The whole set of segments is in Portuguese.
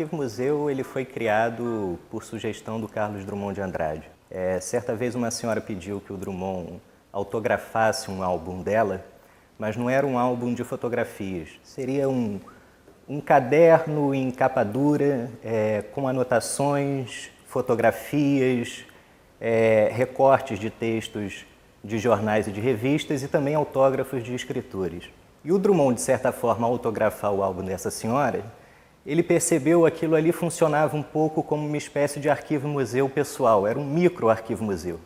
Arquivo Museu ele foi criado por sugestão do Carlos Drummond de Andrade. Certa vez uma senhora pediu que o Drummond autografasse um álbum dela, mas não era um álbum de fotografias. Seria um caderno em capa dura, com anotações, fotografias, recortes de textos de jornais e de revistas e também autógrafos de escritores. E o Drummond, de certa forma, ao autografar o álbum dessa senhora, ele percebeu que aquilo ali funcionava um pouco como uma espécie de arquivo-museu pessoal, era um micro-arquivo-museu.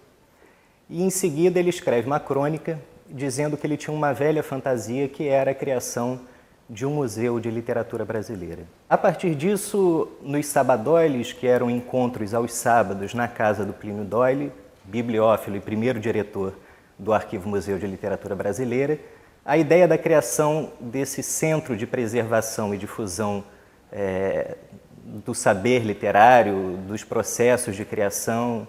E em seguida ele escreve uma crônica dizendo que ele tinha uma velha fantasia que era a criação de um museu de literatura brasileira. A partir disso, nos sabadóiles, que eram encontros aos sábados na casa do Plínio Doyle, bibliófilo e primeiro diretor do Arquivo Museu de Literatura Brasileira, a ideia da criação desse centro de preservação e difusão do saber literário, dos processos de criação,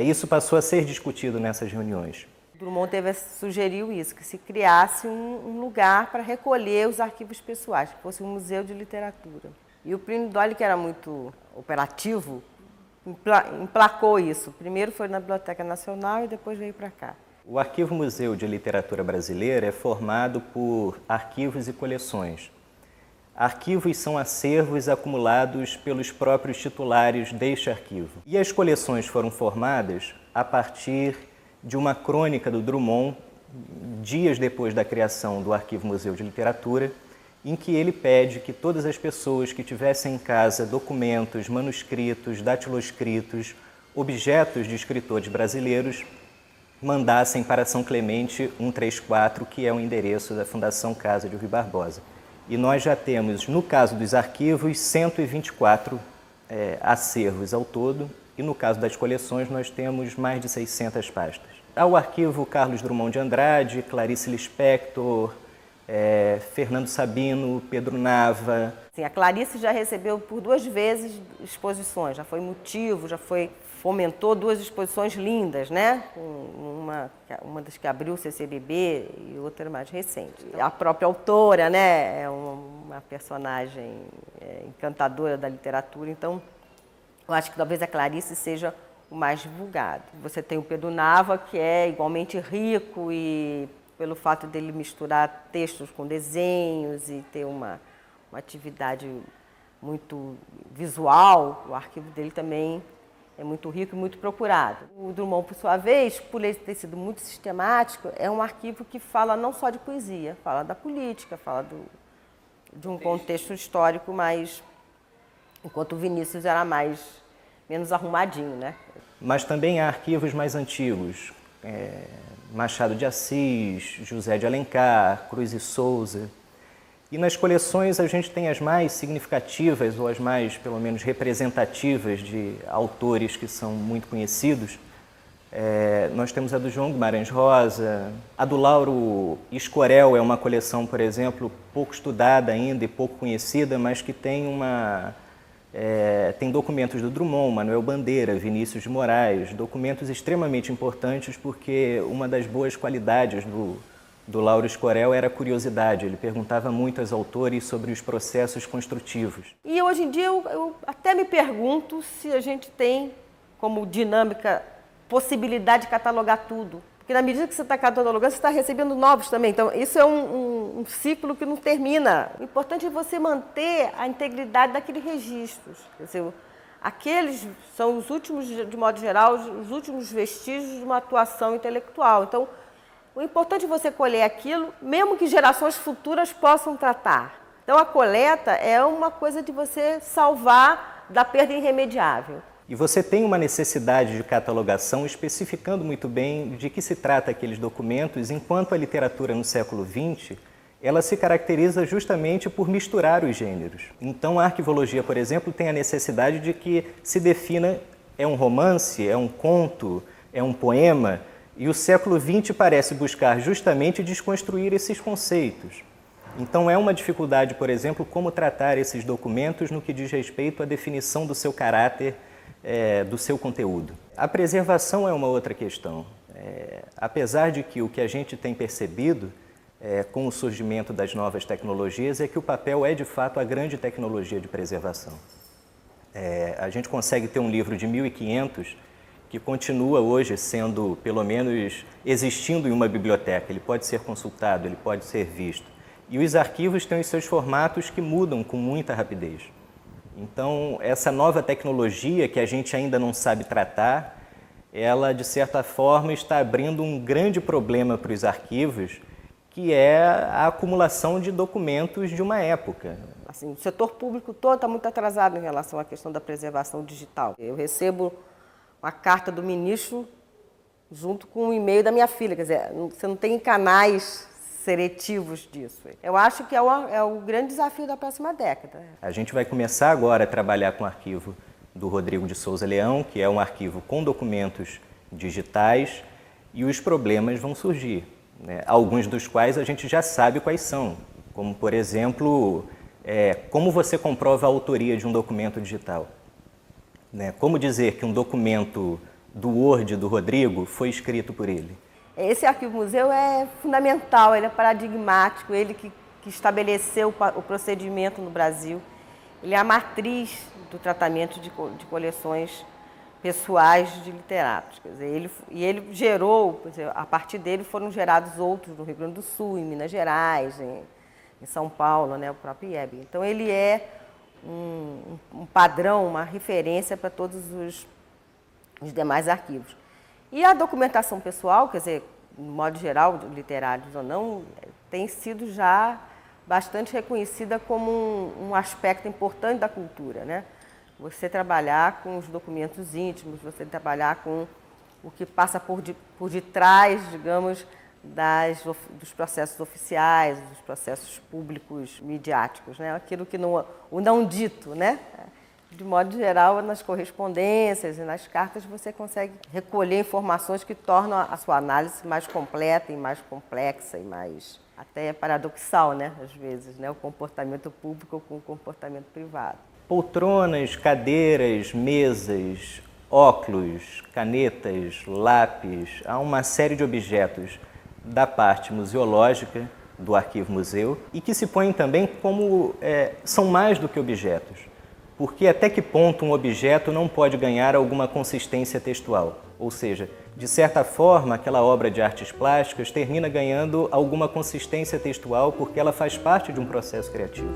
isso passou a ser discutido nessas reuniões. Drummond sugeriu isso, que se criasse um lugar para recolher os arquivos pessoais, que fosse um museu de literatura. E o Plínio Doyle, que era muito operativo, emplacou isso. Primeiro foi na Biblioteca Nacional e depois veio para cá. O Arquivo Museu de Literatura Brasileira é formado por arquivos e coleções. Arquivos são acervos acumulados pelos próprios titulares deste arquivo. E as coleções foram formadas a partir de uma crônica do Drummond, dias depois da criação do Arquivo Museu de Literatura, em que ele pede que todas as pessoas que tivessem em casa documentos, manuscritos, datiloscritos, objetos de escritores brasileiros, mandassem para São Clemente 134, que é o endereço da Fundação Casa de Rui Barbosa. E nós já temos, no caso dos arquivos, 124 acervos ao todo, e no caso das coleções nós temos mais de 600 pastas. Há o arquivo Carlos Drummond de Andrade, Clarice Lispector, Fernando Sabino, Pedro Nava. Sim, a Clarice já recebeu por 2 vezes exposições, já foi motivo, fomentou 2 exposições lindas, né? Uma das que abriu o CCBB e outra mais recente. A própria autora, né, é uma personagem encantadora da literatura, então eu acho que talvez a Clarice seja o mais divulgado. Você tem o Pedro Nava, que é igualmente rico e pelo fato dele misturar textos com desenhos e ter uma atividade muito visual, o arquivo dele também é muito rico e muito procurado. O Drummond, por sua vez, por ele ter sido muito sistemático, é um arquivo que fala não só de poesia, fala da política, fala de um contexto histórico mais... Enquanto o Vinícius era menos arrumadinho, né? Mas também há arquivos mais antigos, Machado de Assis, José de Alencar, Cruz e Souza. E nas coleções a gente tem as mais significativas, ou as mais, pelo menos, representativas de autores que são muito conhecidos. Nós temos a do João Guimarães Rosa, a do Lauro Escorel é uma coleção, por exemplo, pouco estudada ainda e pouco conhecida, mas que tem tem documentos do Drummond, Manuel Bandeira, Vinícius de Moraes, documentos extremamente importantes porque uma das boas qualidades do Lauro Escorel era a curiosidade. Ele perguntava muito aos autores sobre os processos construtivos. E hoje em dia eu até me pergunto se a gente tem como dinâmica possibilidade de catalogar tudo. Porque na medida que você está catalogando, você está recebendo novos também. Então, isso é um ciclo que não termina. O importante é você manter a integridade daqueles registros. Quer dizer, aqueles são os últimos, de modo geral, os últimos vestígios de uma atuação intelectual. Então, o importante é você colher aquilo, mesmo que gerações futuras possam tratar. Então, a coleta é uma coisa de você salvar da perda irremediável. E você tem uma necessidade de catalogação especificando muito bem de que se trata aqueles documentos, enquanto a literatura no século XX, ela se caracteriza justamente por misturar os gêneros. Então, a arquivologia, por exemplo, tem a necessidade de que se defina é um romance, é um conto, é um poema, e o século XX parece buscar justamente desconstruir esses conceitos. Então, é uma dificuldade, por exemplo, como tratar esses documentos no que diz respeito à definição do seu caráter, do seu conteúdo. A preservação é uma outra questão. Apesar de que o que a gente tem percebido com o surgimento das novas tecnologias é que o papel é, de fato, a grande tecnologia de preservação. A gente consegue ter um livro de 1500 que continua hoje sendo, pelo menos, existindo em uma biblioteca. Ele pode ser consultado, ele pode ser visto. E os arquivos têm os seus formatos que mudam com muita rapidez. Então, essa nova tecnologia que a gente ainda não sabe tratar, ela, de certa forma, está abrindo um grande problema para os arquivos, que é a acumulação de documentos de uma época. Assim, o setor público todo está muito atrasado em relação à questão da preservação digital. Eu recebo uma carta do ministro junto com o e-mail da minha filha, quer dizer, você não tem canais seletivos disso. Eu acho que é o grande desafio da próxima década. A gente vai começar agora a trabalhar com o arquivo do Rodrigo de Souza Leão, que é um arquivo com documentos digitais, e os problemas vão surgir, né? Alguns dos quais a gente já sabe quais são, como, por exemplo, como você comprova a autoria de um documento digital, né? Como dizer que um documento do Word do Rodrigo foi escrito por ele? Esse arquivo-museu é fundamental, ele é paradigmático, ele que estabeleceu o procedimento no Brasil. Ele é a matriz do tratamento de coleções pessoais de literatos. Quer dizer, ele gerou, a partir dele foram gerados outros no Rio Grande do Sul, em Minas Gerais, em São Paulo, né, o próprio IEB. Então, ele é um padrão, uma referência para todos os demais arquivos. E a documentação pessoal, quer dizer, no modo geral, literários ou não, tem sido já bastante reconhecida como um aspecto importante da cultura, né? Você trabalhar com os documentos íntimos, você trabalhar com o que passa por detrás, digamos, dos processos oficiais, dos processos públicos midiáticos, né? Aquilo que o não dito, né? De modo geral, nas correspondências e nas cartas você consegue recolher informações que tornam a sua análise mais completa e mais complexa e mais até paradoxal, né? Às vezes, né? O comportamento público com o comportamento privado. Poltronas, cadeiras, mesas, óculos, canetas, lápis, há uma série de objetos da parte museológica do arquivo-museu e que se põem também como são mais do que objetos. Porque até que ponto um objeto não pode ganhar alguma consistência textual? Ou seja, de certa forma, aquela obra de artes plásticas termina ganhando alguma consistência textual porque ela faz parte de um processo criativo.